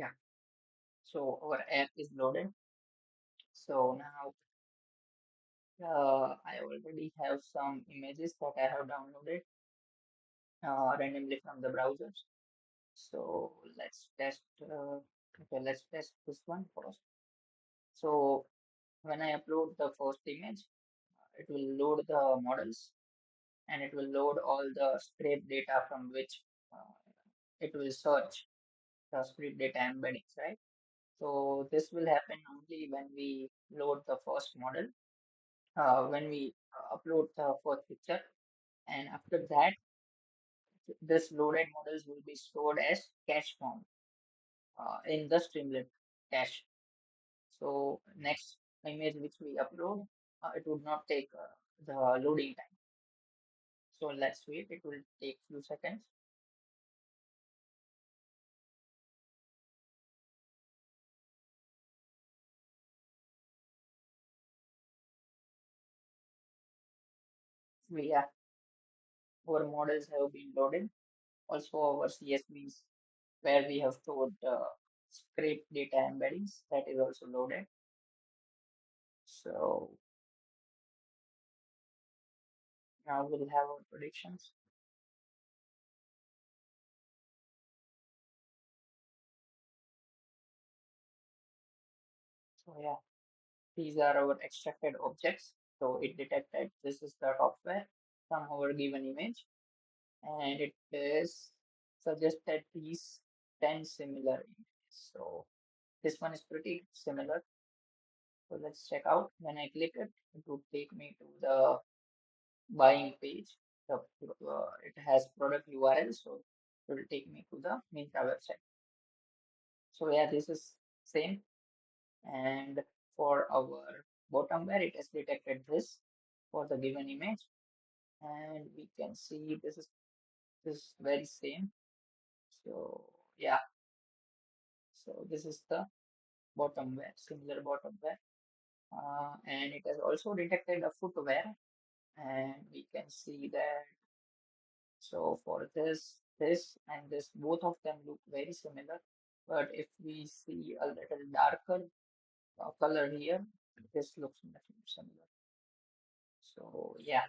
Yeah. So our app is loaded. So now I already have some images that I have downloaded randomly from the browsers. So let's test this one first. So when I upload the first image, it will load the models and it will load all the scrape data from which it will search the scrape data embeddings, right? So this will happen only when we load the first model, when we upload the first picture, and after that, this loaded models will be stored as cache form in the Streamlit cache. So next image which we upload, it would not take the loading time. So let's wait. It will take few seconds. We have our models have been loaded. Also our CSVs where we have stored scrape data embeddings that is also loaded. So now we'll have our predictions. So yeah, these are our extracted objects. So it detected this is the software from our given image, and it is suggested these 10 similar images. So this one is pretty similar. So let's check out. When I click it, it would take me to the buying page. The, it has product URL, so it will take me to the Myntra website. So yeah, this is same. And for our bottom where it has detected this for the given image, and we can see this very same. So yeah, so this is the bottomware, similar bottomware, and it has also detected a footwear, and we can see that. So for this and this, both of them look very similar. But if we see a little darker color here, this looks much more similar. So yeah,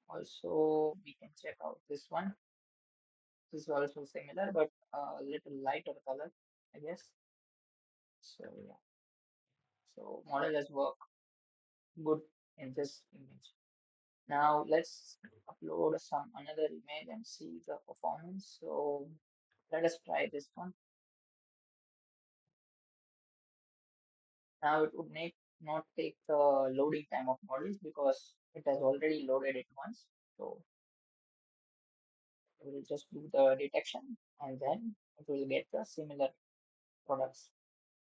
also we can check out this one. This is also similar, but a little lighter color, I guess. So yeah, so model has worked good in this image. Now let's upload some another image and see the performance. So let us try this one. Now it would not take the loading time of models because it has already loaded it once. So it will just do the detection and then it will get the similar products.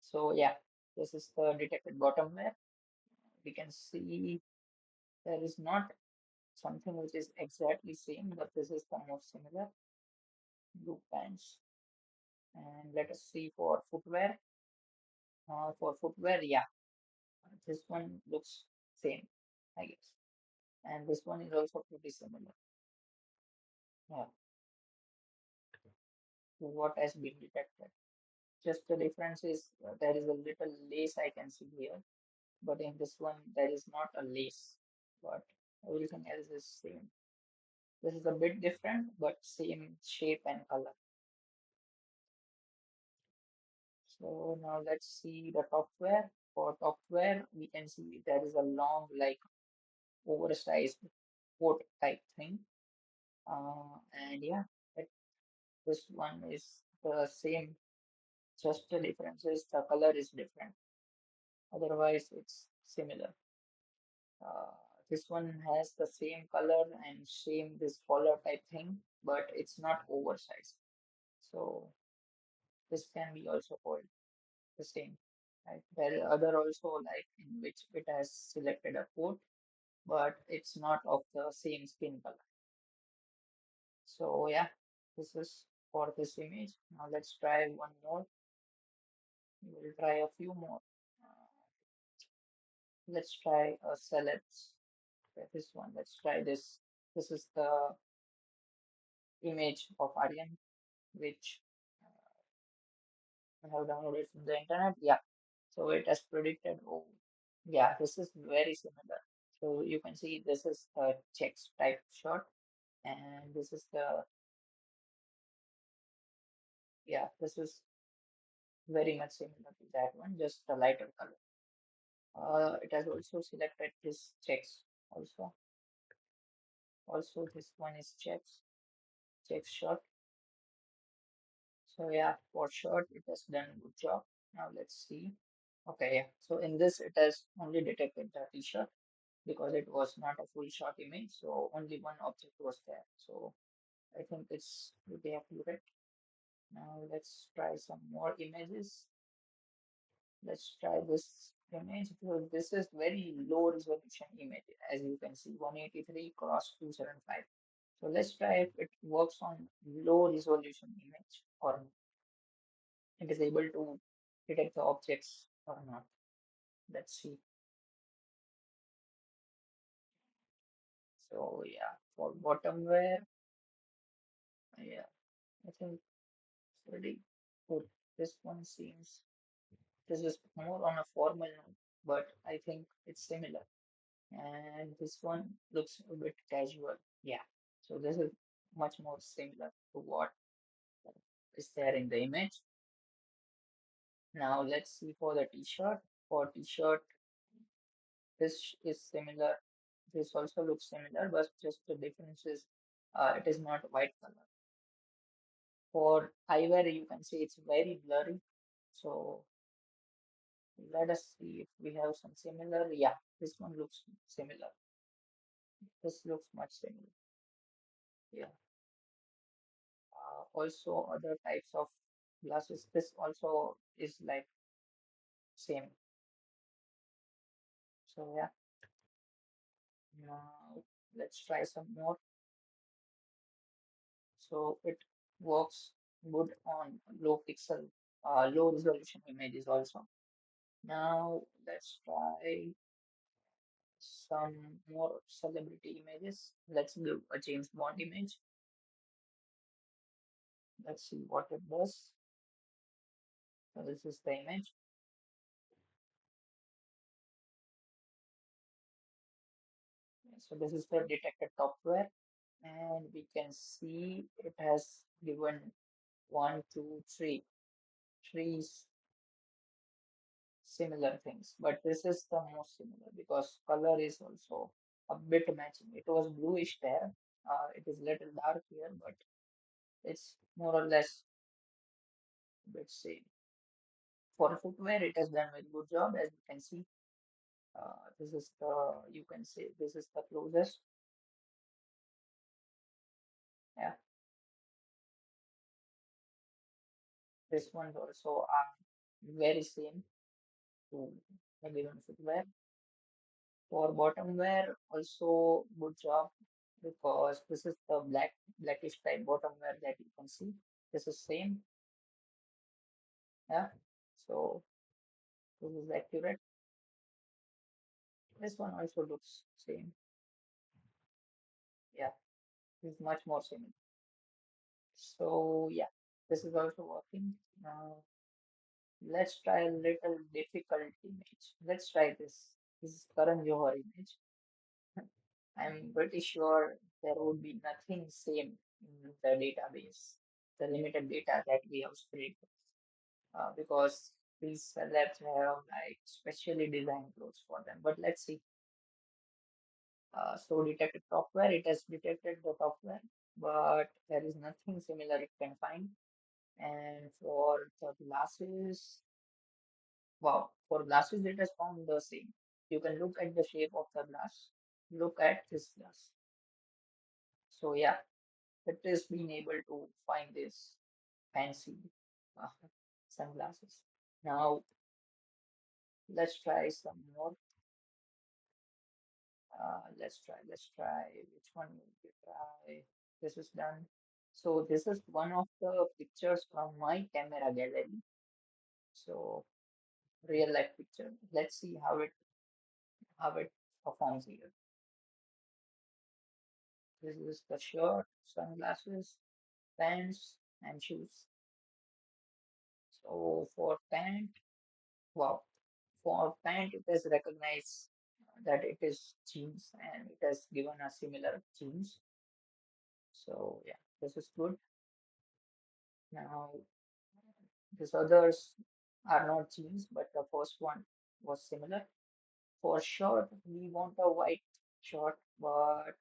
So yeah, this is the detected bottomware. We can see there is not something which is exactly same, but this is the most similar blue pants. And let us see for footwear. For footwear, yeah, this one looks same, I guess. And this one is also pretty similar. Yeah, to what has been detected. Just the difference is there is a little lace I can see here, but in this one there is not a lace, but everything else is same. This is a bit different, but same shape and color. So now let's see the top wear. For top wear, we can see there is a long, like oversized coat type thing. And yeah, it, this one is the same. Just the difference is the color is different. Otherwise, it's similar. Uh, this one has the same color and same this collar type thing, but it's not oversized. So this can be also called the same. Right? There are other also like in which it has selected a coat, but it's not of the same skin color. So yeah, this is for this image. Now let's try one more. We'll try a few more. Let's try a celebs. Okay, this one. Let's try this. This is the image of Aryan, which I have downloaded from the internet. Yeah. So it has predicted, oh, yeah, this is very similar. So you can see this is a checks type shot, and this is the, yeah, this is very much similar to that one, just a lighter color. It has also selected this checks also. Also, this one is checks shot. So yeah, for short, it has done a good job. Now let's see. Okay, yeah. So in this, it has only detected the t-shirt because it was not a full shot image. So only one object was there. So I think it's pretty accurate. Now let's try some more images. Let's try this image because this is very low resolution image. As you can see, 183 cross 275. So let's try if it works on low resolution image or it is able to detect the objects or not. Let's see. So yeah, for bottomware, yeah, I think it's pretty good. This one seems this is more on a formal note, but I think it's similar. And this one looks a bit casual. Yeah. So this is much more similar to what is there in the image. Now let's see for the t-shirt. For t-shirt, this is similar. This also looks similar, but just the difference is it is not white color. For eyewear, you can see it's very blurry. So let us see if we have some similar. Yeah, this one looks similar. This looks much similar. Yeah. Also, other types of glasses. This also is like same. So yeah. Now let's try some more. So it works good on low resolution images also. Now let's try some more celebrity images. Let's do a James Bond image. Let's see what it does. So this is the image. So this is the detected topware, and we can see it has given one, two, three similar things. But this is the most similar because color is also a bit matching. It was bluish there. It is little dark here, but it's more or less a bit same. For footwear, it has done very good job, as you can see. This is the, you can say, this is the closest. Yeah, this one's also very same to the given footwear. For bottom wear, also good job because this is the blackish type bottom wear that you can see. This is same. Yeah. So this is accurate. This one also looks same. Yeah, this is much more similar. So yeah, this is also working. Now let's try a little difficult image. Let's try this. This is Karan Johar image. I'm pretty sure there would be nothing same in the database, the limited data that we have spread, because these celebs have like specially designed clothes for them. But let's see. So detected topware, it has detected the topware, but there is nothing similar it can find. And for the glasses, wow, for glasses it has found the same. You can look at the shape of the glass. Look at this glass. So yeah, it is being able to find this fancy uh, sunglasses. Now let's try some more. Let's try. Which one will we try? This is done. So this is one of the pictures from my camera gallery. So real life picture. Let's see how it performs here. This is the shirt, sunglasses, pants, and shoes. So for pant, wow, for pant it has recognized that it is jeans and it has given a similar jeans. So yeah, this is good. Now these others are not jeans, but the first one was similar. For short, we want a white short, but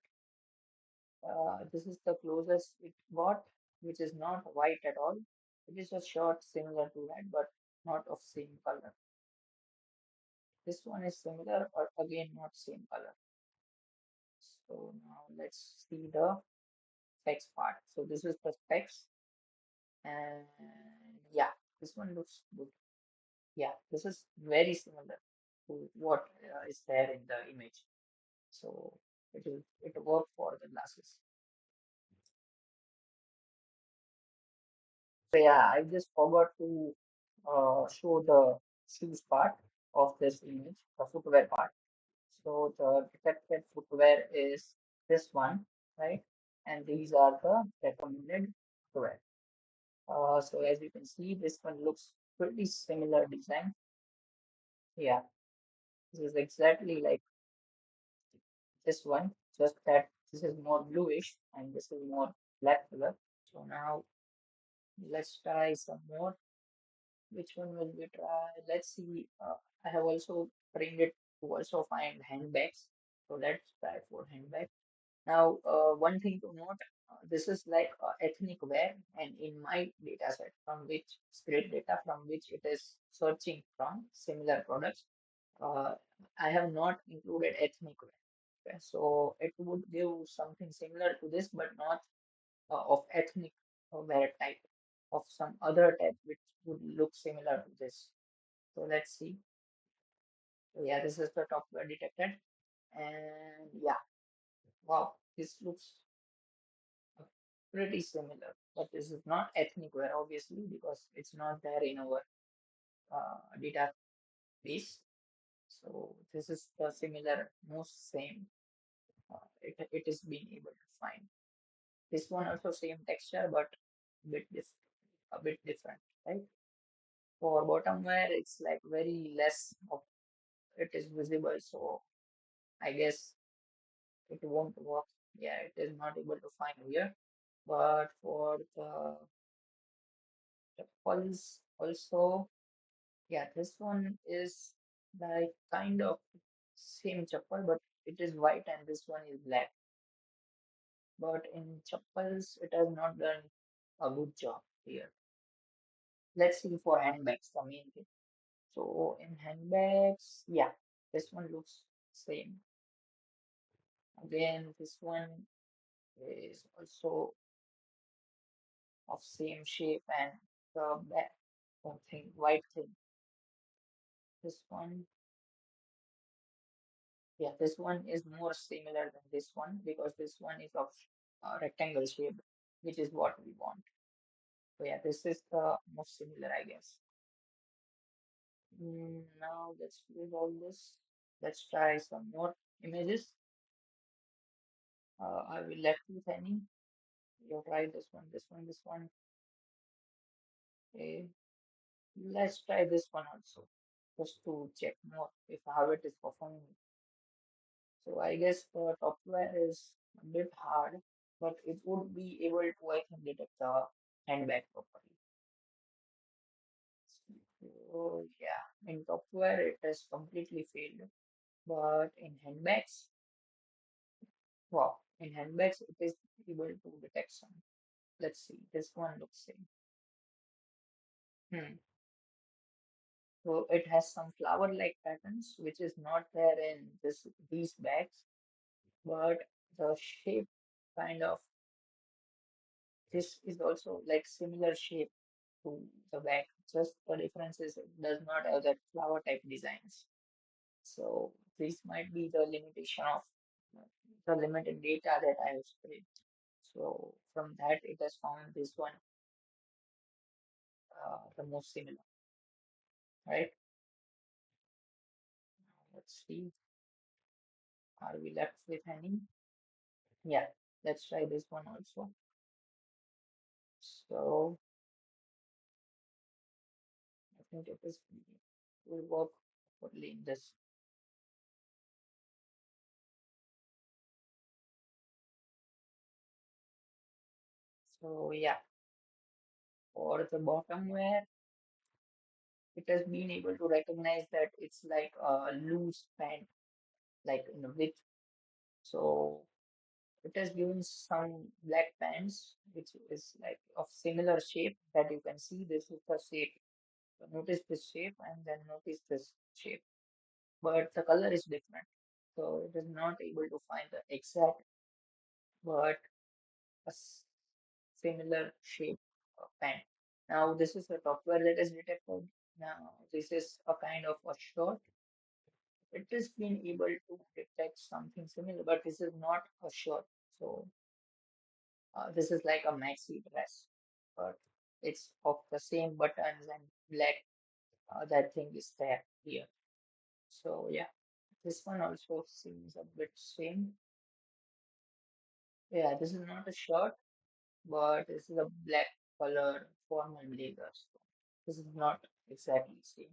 this is the closest it got, which is not white at all. It is a short similar to that, but not of same color. This one is similar, but again not same color. So now let's see the specs part. So this is the specs, and yeah, this one looks good. Yeah, this is very similar to what is there in the image. So it worked for the glasses. So yeah, I just forgot to show the shoes part of this image, the footwear part. So the detected footwear is this one, right? And these are the recommended footwear. So as you can see, this one looks pretty similar design. Yeah, this is exactly like this one, just that this is more bluish and this is more black color. So now let's try some more. Which one will we try? Let's see. I have also trained it to also find handbags. So let's try for handbag. Now, one thing to note, this is like ethnic wear, and in my data set, from which script data from which it is searching from similar products, uh, I have not included ethnic wear. Okay, so it would give something similar to this, but not of ethnic wear type, of some other type which would look similar to this. So let's see. So yeah, this is the top wear detected, and yeah, wow, this looks pretty similar, but this is not ethnic wear obviously because it's not there in our database. So this is the similar, most same. It is being able to find. This one also same texture, but a bit different, right? For bottom wear, it's like very less of it is visible, so I guess it won't work. Yeah, it is not able to find here. But for the pulse also, yeah, this one is like kind of same chappal, but it is white and this one is black. But in chappals, it has not done a good job here. Let's see for handbags, the main thing. So in handbags, yeah, this one looks same. Again, this one is also of same shape and the back something white thing. This one, yeah, this one is more similar than this one because this one is of rectangle shape, which is what we want. So yeah, this is the most similar, I guess. Now let's leave all this. Let's try some more images. I will left with any. You try this one, this one, this one. Okay. Let's try this one also, just to check more if how it is performing. So I guess the top wear is a bit hard, but it would be able to, I think, detect the handbag properly. So yeah, in top wear it has completely failed, but in handbags, wow, in handbags it is able to detect some. Let's see, this one looks same. Hmm. So it has some flower-like patterns, which is not there in these bags, but the shape kind of this is also like similar shape to the bag. Just the difference is it does not have that flower type designs. So this might be the limitation of the limited data that I have spread. So from that it has found this one the most similar, right? Let's see, are we left with any? Yeah, let's try this one also. So think it is will work properly in this. So yeah, for the bottom where it has been able to recognize that it's like a loose band, like in the width. So it has given some black bands, which is like of similar shape that you can see. This is the shape. So notice this shape and then notice this shape, but the color is different. So it is not able to find the exact, but a similar shape pen. Now this is a software that is detected. Now this is a kind of a short. It has been able to detect something similar, but this is not a short. So this is like a maxi dress, but it's of the same buttons and black. That thing is there here. So yeah, this one also seems a bit same. Yeah, this is not a shirt, but this is a black color formal blazer. So this is not exactly same.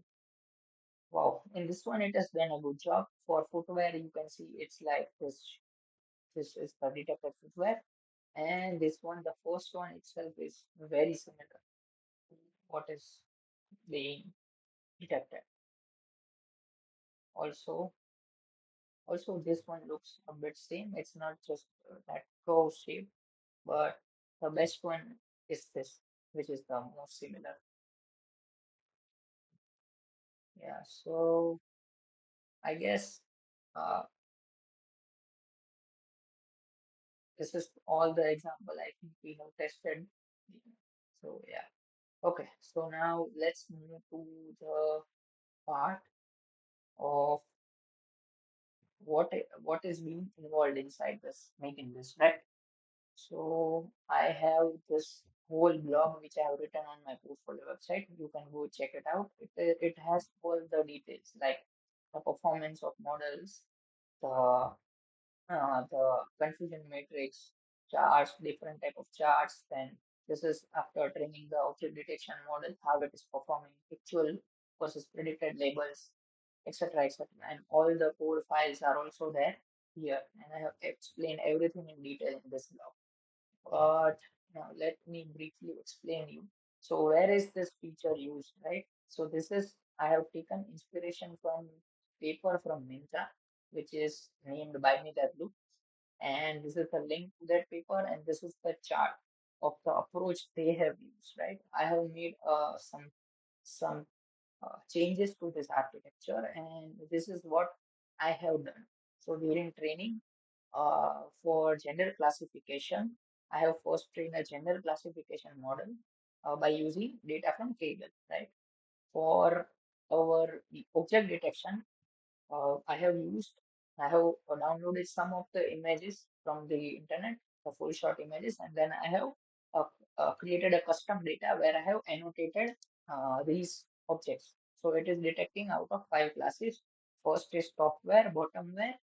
Wow, in this one it has done a good job. For footwear, you can see it's like this. This is the detected footwear, and this one, the first one itself, is very similar to what is being detected. Also, also this one looks a bit same. It's not just that curve shape, but the best one is this, which is the most similar. Yeah, so I guess uh, this is all the example I think we have tested. So yeah, okay. So now let's move to the part of what is being involved inside this making this, right? So I have this whole blog which I have written on my portfolio website. You can go check it out. It has all the details like the performance of models, the the confusion matrix, charts, different type of charts. Then this is after training the object detection model, how it is performing, actual versus predicted labels, etc., etc. And all the code files are also there here. And I have explained everything in detail in this blog. But now let me briefly explain you. So where is this feature used, right? So this is, I have taken inspiration from paper from Myntra, which is named by me that loop. And this is the link to that paper, and this is the chart of the approach they have used, right? I have made some changes to this architecture, and this is what I have done. So during training, for gender classification, I have first trained a gender classification model by using data from Kaggle, right? For our object detection, I have downloaded some of the images from the internet, the full shot images, and then I have uh, created a custom data where I have annotated these objects. So it is detecting out of five classes. First is topwear, bottomwear,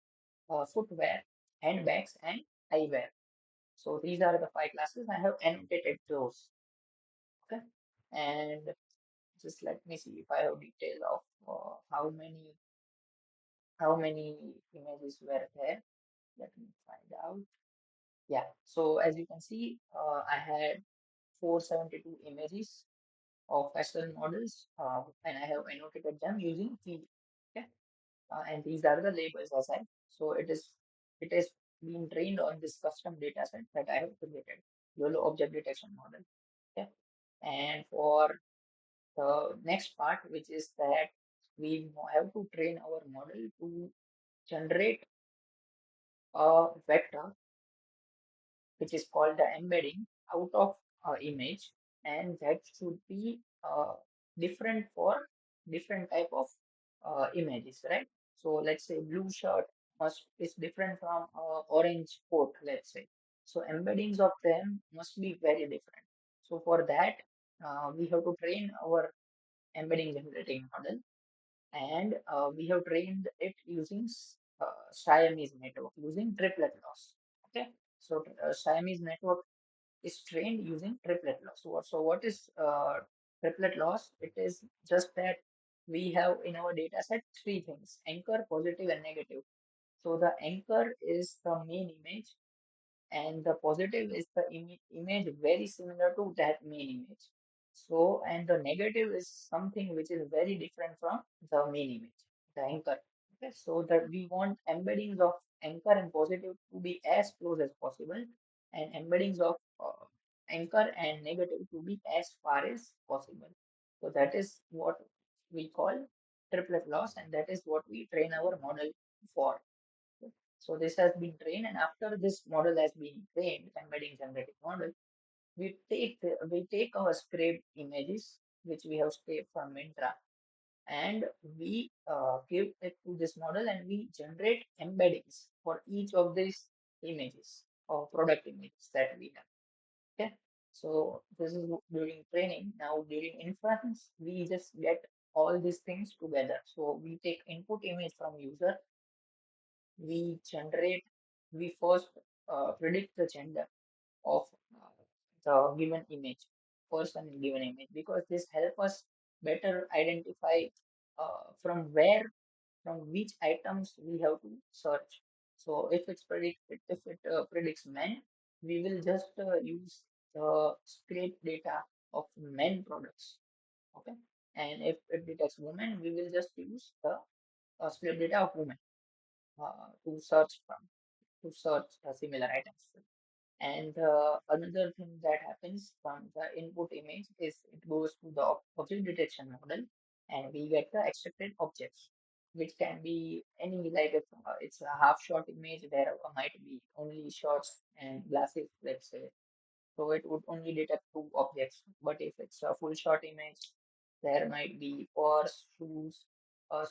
footwear, handbags, and eyewear. So these are the five classes. I have annotated those. Okay, and just let me see if I have detail of how many images were there. Let me find out. Yeah, so as you can see, I had 472 images of Western models, and I have annotated them using key. Okay, and these are the labels as I. So it is being trained on this custom data set that I have created, YOLO object detection model. Okay, and for the next part, which is that we have to train our model to generate a vector which is called the embedding out of image, and that should be different for different type of images, right? So let's say blue shirt must is different from orange coat, let's say. So embeddings of them must be very different. So for that, we have to train our embedding generating model, and we have trained it using Siamese network using triplet loss. Okay, so Siamese network is trained using triplet loss. So what is triplet loss, it is just that we have in our data set three things: anchor, positive, and negative. So the anchor is the main image, and the positive is the image very similar to that main image. So, and the negative is something which is very different from the main image, the anchor. Okay, so that we want embeddings of anchor and positive to be as close as possible, and embeddings of anchor and negative to be as far as possible. So that is what we call triplet loss, and that is what we train our model for. So this has been trained, and after this model has been trained, embedding generative model, we take our scraped images which we have scraped from Myntra, and we give it to this model, and we generate embeddings for each of these images or product images that we have. Okay, so this is during training. Now during inference, we just get all these things together. So we take input image from user, we generate, we first predict the gender of the given image, person in given image, because this help us better identify from which items we have to search. So if it predicts men, we will just use the scrape data of men products. Okay, and if it detects women, we will just use the scrape data of women to search from to search similar items. And another thing that happens from the input image is it goes to the object detection model, and we get the extracted objects, which can be any, like if it's a half shot image, there might be only shots and glasses, let's say. So it would only detect two objects. But if it's a full shot image, there might be purse, shoes.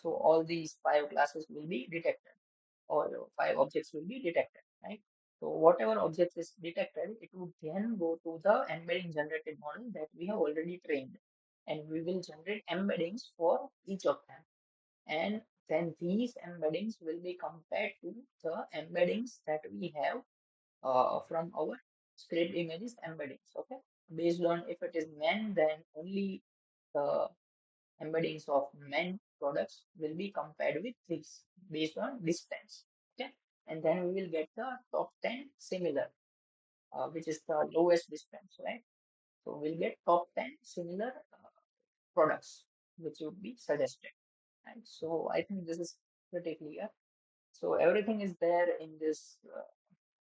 So all these five classes will be detected, or five objects will be detected, right? So whatever object is detected, it would then go to the embedding generated model that we have already trained, and we will generate embeddings for each of them. And then these embeddings will be compared to the embeddings that we have from our script images embeddings. Okay, based on if it is men, then only the embeddings of men products will be compared with this based on distance. Okay, and then we will get the top 10 similar, which is the lowest distance, right? So we'll get top 10 similar products which would be suggested. Right? So I think this is pretty clear. So everything is there in this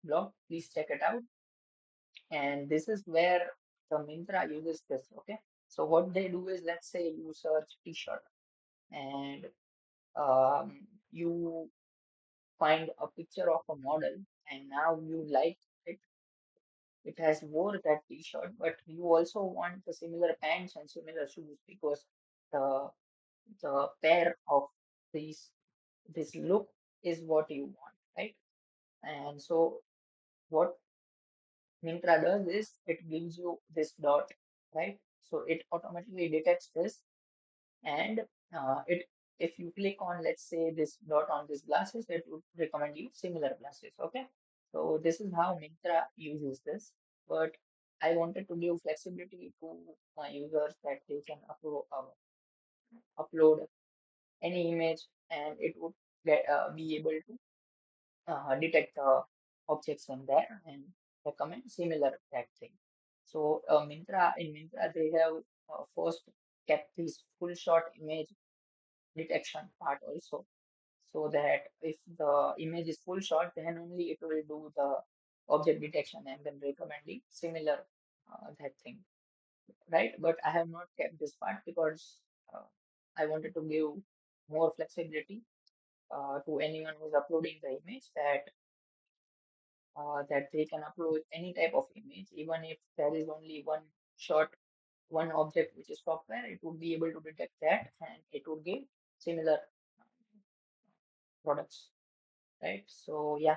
blog. Please check it out. And this is where the Myntra uses this. Okay. So what they do is, let's say you search t-shirt, and you find a picture of a model, and now you like it. It has wore that t-shirt, but you also want the similar pants and similar shoes, because the the pair of these this look is what you want, right? And so what Myntra does is it gives you this dot, right? So it automatically detects this, and it if you click on, let's say, this dot on this glasses, it would recommend you similar glasses. Okay, so this is how Myntra uses this. But I wanted to give flexibility to my users that they can upload any image, and it would be able to detect the objects in there and recommend similar that thing. So in Myntra they have first kept this full shot image detection part also, so that if the image is full shot, then only it will do the object detection and then recommending similar that thing, right? But I have not kept this part because uh, I wanted to give more flexibility to anyone who's uploading the image, that they can upload any type of image, even if there is only one shot, one object which is software, it would be able to detect that, and it would give similar products, right? So yeah,